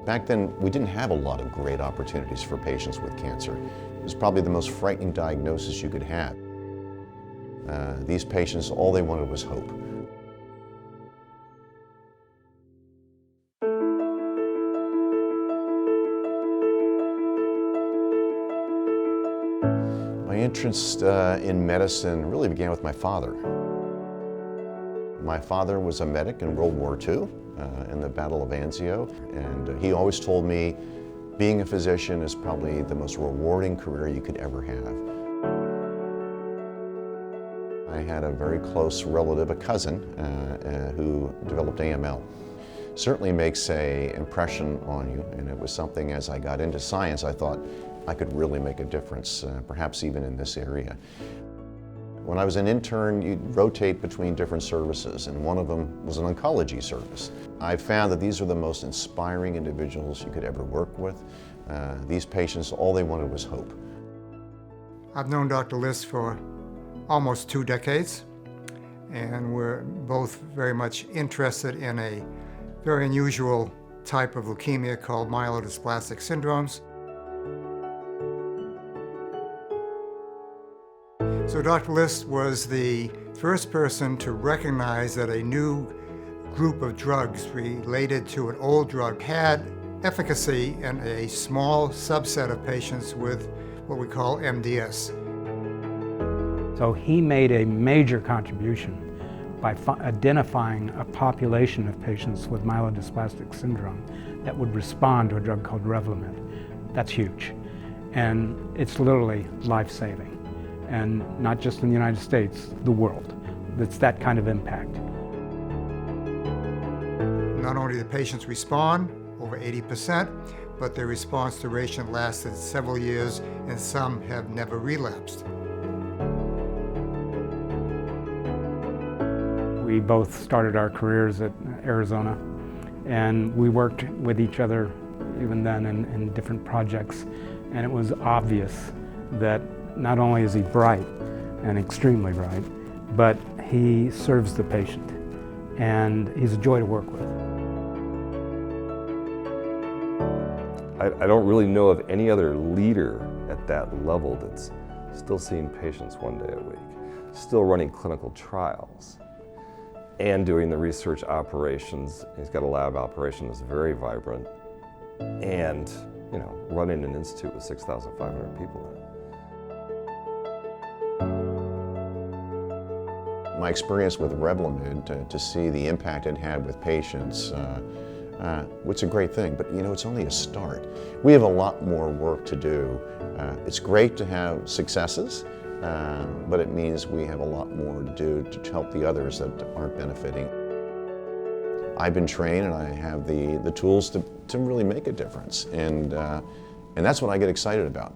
Back then, we didn't have a lot of great opportunities for patients with cancer. It was probably the most frightening diagnosis you could have. These patients, all they wanted was hope. My interest in medicine really began with my father. My father was a medic in World War II in the Battle of Anzio, and he always told me being a physician is probably the most rewarding career you could ever have. I had a very close relative, a cousin, who developed AML. Certainly makes an impression on you, and it was something as I got into science I thought I could really make a difference, perhaps even in this area. When I was an intern, you'd rotate between different services, and one of them was an oncology service. I found that these are the most inspiring individuals you could ever work with. These patients, all they wanted was hope. I've known Dr. List for almost 2 decades, and we're both very much interested in a very unusual type of leukemia called myelodysplastic syndromes. So Dr. List was the first person to recognize that a new group of drugs related to an old drug had efficacy in a small subset of patients with what we call MDS. So he made a major contribution by identifying a population of patients with myelodysplastic syndrome that would respond to a drug called Revlimid. That's huge. And it's literally life-saving. And not just in the United States, the world. It's that kind of impact. Not only do the patients respond, over 80%, but their response duration lasted several years, and some have never relapsed. We both started our careers at Arizona, and we worked with each other even then in different projects, and it was obvious that not only is he bright and extremely bright, but he serves the patient, and he's a joy to work with. I don't really know of any other leader at that level that's still seeing patients 1 day a week, still running clinical trials, and doing the research operations. He's got a lab operation that's very vibrant, and running an institute with 6,500 people in it. My experience with Revlimid, to see the impact it had with patients, it's a great thing, but it's only a start. We have a lot more work to do. It's great to have successes, but it means we have a lot more to do to help the others that aren't benefiting. I've been trained and I have the tools to really make a difference, and that's what I get excited about.